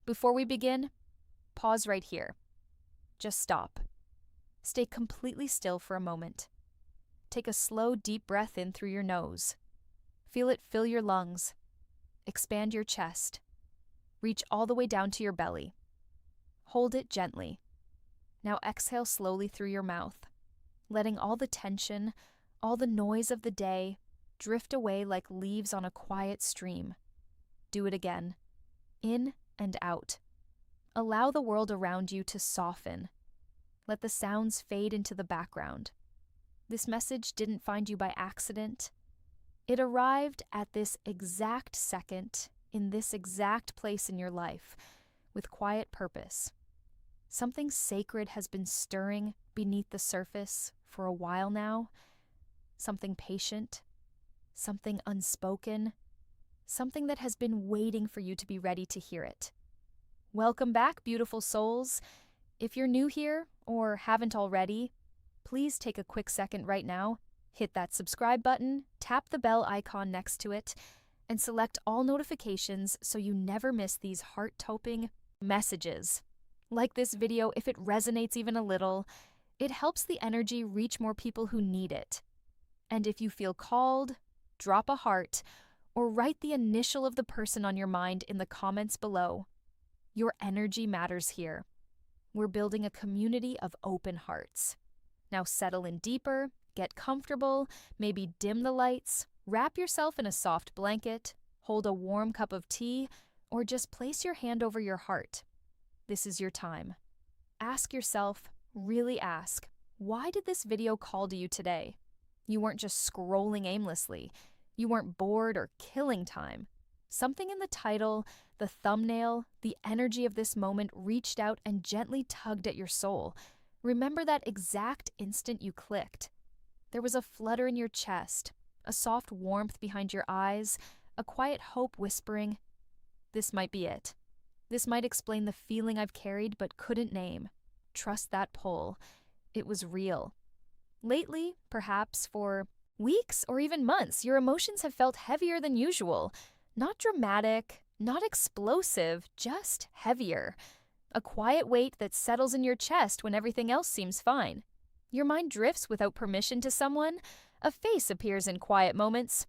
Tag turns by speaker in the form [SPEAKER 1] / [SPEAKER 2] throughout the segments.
[SPEAKER 1] Before we begin, pause right here. Just stop. Stay completely still for a moment. Take a slow, deep breath in through your nose. Feel it fill your lungs. Expand your chest. Reach all the way down to your belly. Hold it gently. Now exhale slowly through your mouth, letting all the tension, all the noise of the day drift away like leaves on a quiet stream. Do it again. In and out. Allow the world around you to soften. Let the sounds fade into the background. This message didn't find you by accident. It arrived at this exact second, in this exact place in your life, with quiet purpose. Something sacred has been stirring beneath the surface for a while now. Something patient, something unspoken, something that has been waiting for you to be ready to hear it. Welcome back, beautiful souls. If you're new here or haven't already, please take a quick second right now, hit that subscribe button, tap the bell icon next to it, and select all notifications so you never miss these heart-toping messages. Like this video, if it resonates even a little, it helps the energy reach more people who need it. And if you feel called, drop a heart or write the initial of the person on your mind in the comments below. Your energy matters here. We're building a community of open hearts. Now settle in deeper, get comfortable, maybe dim the lights, wrap yourself in a soft blanket, hold a warm cup of tea, or just place your hand over your heart. This is your time. Ask yourself, really ask, why did this video call to you today? You weren't just scrolling aimlessly. You weren't bored or killing time. Something in the title, the thumbnail, the energy of this moment reached out and gently tugged at your soul. Remember that exact instant you clicked. There was a flutter in your chest, a soft warmth behind your eyes, a quiet hope whispering, "This might be it. This might explain the feeling I've carried but couldn't name. Trust that pull. It was real." Lately, perhaps for weeks or even months, your emotions have felt heavier than usual. Not dramatic, not explosive, just heavier. A quiet weight that settles in your chest when everything else seems fine. Your mind drifts without permission to someone. A face appears in quiet moments.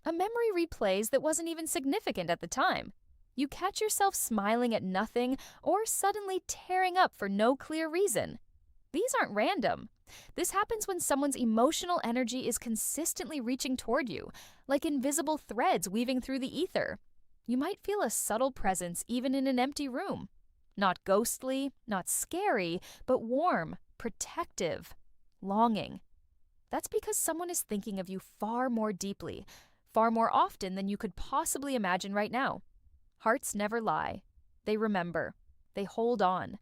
[SPEAKER 1] A memory replays that wasn't even significant at the time. You catch yourself smiling at nothing or suddenly tearing up for no clear reason. These aren't random. This happens when someone's emotional energy is consistently reaching toward you, like invisible threads weaving through the ether. You might feel a subtle presence even in an empty room. Not ghostly, not scary, but warm, protective, longing. That's because someone is thinking of you far more deeply, far more often than you could possibly imagine right now. Hearts never lie. They remember. They hold on.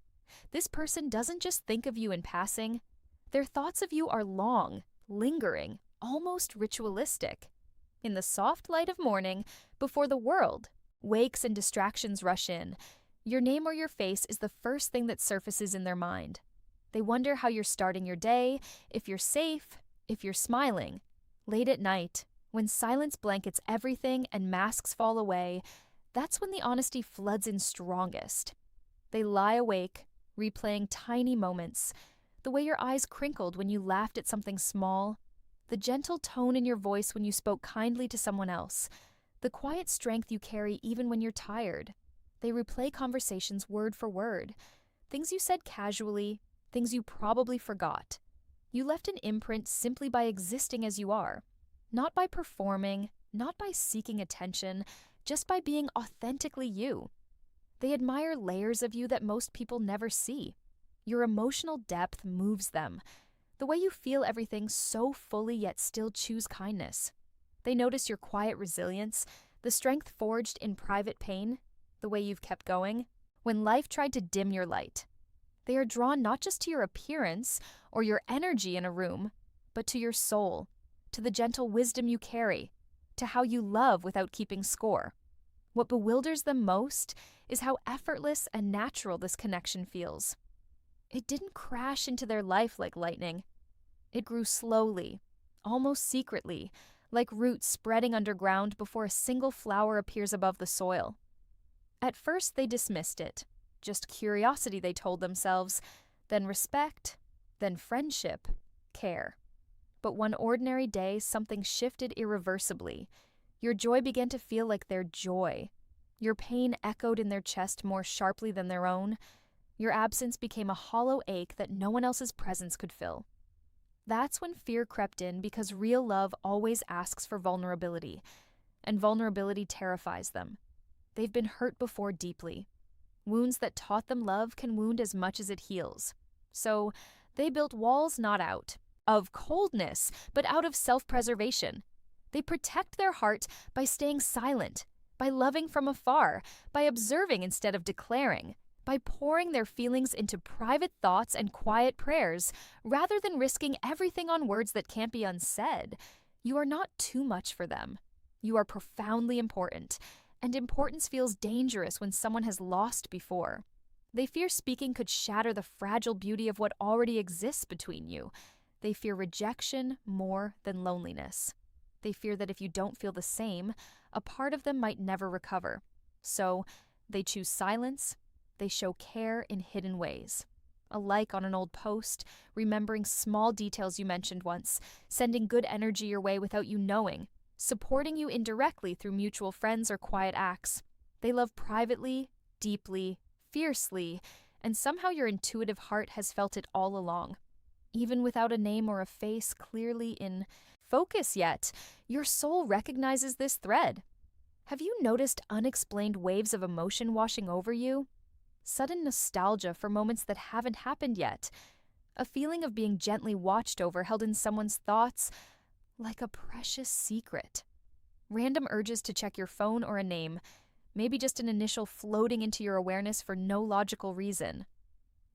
[SPEAKER 1] This person doesn't just think of you in passing. Their thoughts of you are long, lingering, almost ritualistic. In the soft light of morning, before the world wakes and distractions rush in, your name or your face is the first thing that surfaces in their mind. They wonder how you're starting your day, if you're safe, if you're smiling. Late at night, when silence blankets everything and masks fall away, that's when the honesty floods in strongest. They lie awake, replaying tiny moments, the way your eyes crinkled when you laughed at something small, the gentle tone in your voice when you spoke kindly to someone else, the quiet strength you carry even when you're tired. They replay conversations word for word, things you said casually, things you probably forgot. You left an imprint simply by existing as you are, not by performing, not by seeking attention, just by being authentically you. They admire layers of you that most people never see. Your emotional depth moves them, the way you feel everything so fully yet still choose kindness. They notice your quiet resilience, the strength forged in private pain, the way you've kept going, when life tried to dim your light. They are drawn not just to your appearance or your energy in a room, but to your soul, to the gentle wisdom you carry, to how you love without keeping score. What bewilders them most is how effortless and natural this connection feels. It didn't crash into their life like lightning. It grew slowly, almost secretly, like roots spreading underground before a single flower appears above the soil. At first, they dismissed it. Just curiosity, they told themselves, then respect, then friendship, care. But one ordinary day, something shifted irreversibly. Your joy began to feel like their joy. Your pain echoed in their chest more sharply than their own. Your absence became a hollow ache that no one else's presence could fill. That's when fear crept in, because real love always asks for vulnerability, and vulnerability terrifies them. They've been hurt before deeply. Wounds that taught them love can wound as much as it heals. So they built walls not out of coldness, but out of self-preservation. They protect their heart by staying silent, by loving from afar, by observing instead of declaring, by pouring their feelings into private thoughts and quiet prayers, rather than risking everything on words that can't be unsaid. You are not too much for them. You are profoundly important, and importance feels dangerous when someone has lost before. They fear speaking could shatter the fragile beauty of what already exists between you. They fear rejection more than loneliness. They fear that if you don't feel the same, a part of them might never recover. So they choose silence. They show care in hidden ways. A like on an old post, remembering small details you mentioned once, sending good energy your way without you knowing, supporting you indirectly through mutual friends or quiet acts. They love privately, deeply, fiercely, and somehow your intuitive heart has felt it all along. Even without a name or a face clearly in focus yet, your soul recognizes this thread. Have you noticed unexplained waves of emotion washing over you? Sudden nostalgia for moments that haven't happened yet. A feeling of being gently watched over, held in someone's thoughts like a precious secret. Random urges to check your phone or a name, maybe just an initial floating into your awareness for no logical reason.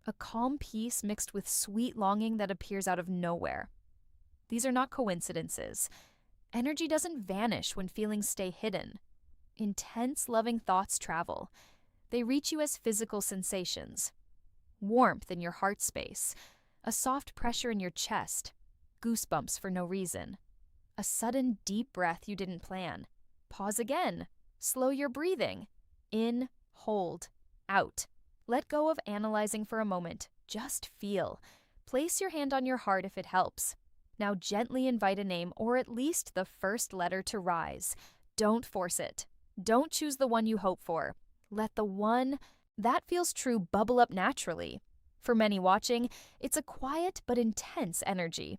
[SPEAKER 1] A calm peace mixed with sweet longing that appears out of nowhere. These are not coincidences. Energy doesn't vanish when feelings stay hidden. Intense, loving thoughts travel. They reach you as physical sensations. Warmth in your heart space, a soft pressure in your chest, goosebumps for no reason. A sudden deep breath you didn't plan. Pause again. Slow your breathing. In, hold, out. Let go of analyzing for a moment. Just feel. Place your hand on your heart if it helps. Now gently invite a name, or at least the first letter, to rise. Don't force it. Don't choose the one you hope for. Let the one that feels true bubble up naturally. For many watching, it's a quiet but intense energy.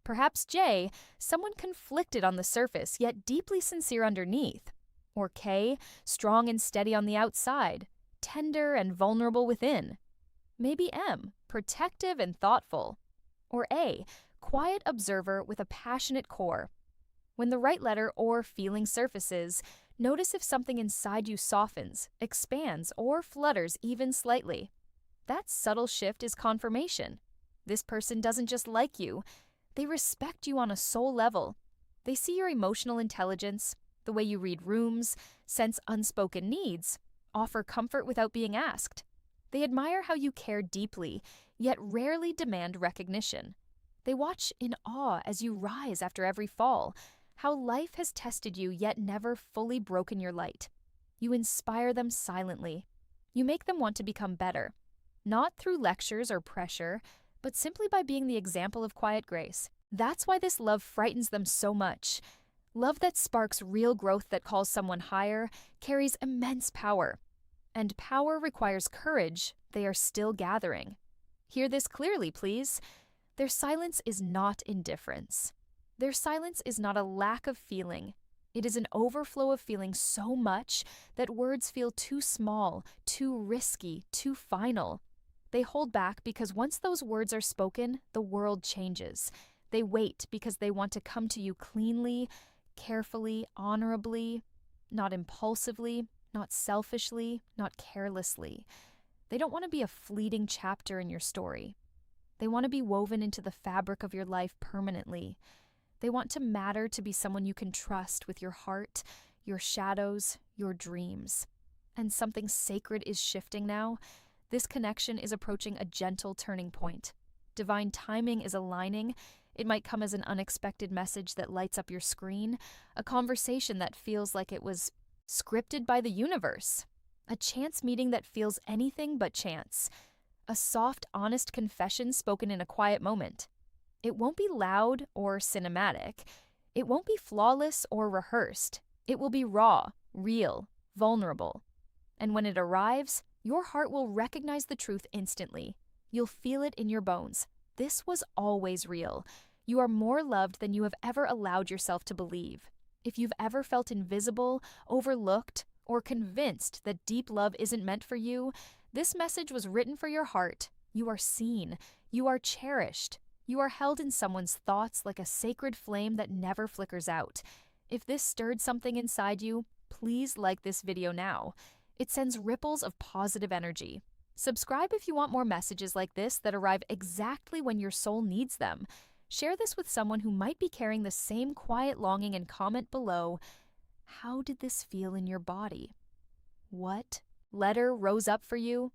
[SPEAKER 1] Perhaps J, someone conflicted on the surface, yet deeply sincere underneath. Or K, strong and steady on the outside, tender and vulnerable within. Maybe M, protective and thoughtful. Or A, quiet observer with a passionate core. When the right letter or feeling surfaces, notice if something inside you softens, expands, or flutters even slightly. That subtle shift is confirmation. This person doesn't just like you, they respect you on a soul level. They see your emotional intelligence, the way you read rooms, sense unspoken needs, offer comfort without being asked. They admire how you care deeply, yet rarely demand recognition. They watch in awe as you rise after every fall, how life has tested you yet never fully broken your light. You inspire them silently. You make them want to become better, not through lectures or pressure, but simply by being the example of quiet grace. That's why this love frightens them so much. Love that sparks real growth, that calls someone higher, carries immense power. And power requires courage they are still gathering. Hear this clearly, please. Their silence is not indifference. Their silence is not a lack of feeling. It is an overflow of feeling so much that words feel too small, too risky, too final. They hold back because once those words are spoken, the world changes. They wait because they want to come to you cleanly, carefully, honorably, not impulsively, not selfishly, not carelessly. They don't want to be a fleeting chapter in your story. They want to be woven into the fabric of your life permanently. They want to matter, to be someone you can trust with your heart, your shadows, your dreams. And something sacred is shifting now. This connection is approaching a gentle turning point. Divine timing is aligning. It might come as an unexpected message that lights up your screen, a conversation that feels like it was scripted by the universe, A chance meeting that feels anything but chance. A soft, honest confession spoken in a quiet moment. It won't be loud or cinematic. It won't be flawless or rehearsed. It will be raw, real, vulnerable. And when it arrives, your heart will recognize the truth instantly. You'll feel it in your bones. This was always real. You are more loved than you have ever allowed yourself to believe. If you've ever felt invisible, overlooked, or convinced that deep love isn't meant for you, this message was written for your heart. You are seen. You are cherished. You are held in someone's thoughts like a sacred flame that never flickers out. If this stirred something inside you, please like this video now. It sends ripples of positive energy. Subscribe if you want more messages like this that arrive exactly when your soul needs them. Share this with someone who might be carrying the same quiet longing and comment below, how did this feel in your body? What letter rose up for you?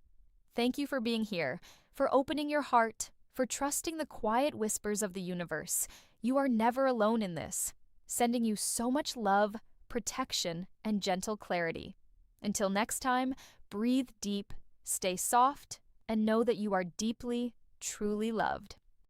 [SPEAKER 1] Thank you for being here, for opening your heart, for trusting the quiet whispers of the universe. You are never alone in this. Sending you so much love, protection, and gentle clarity. Until next time, breathe deep, stay soft, and know that you are deeply, truly loved.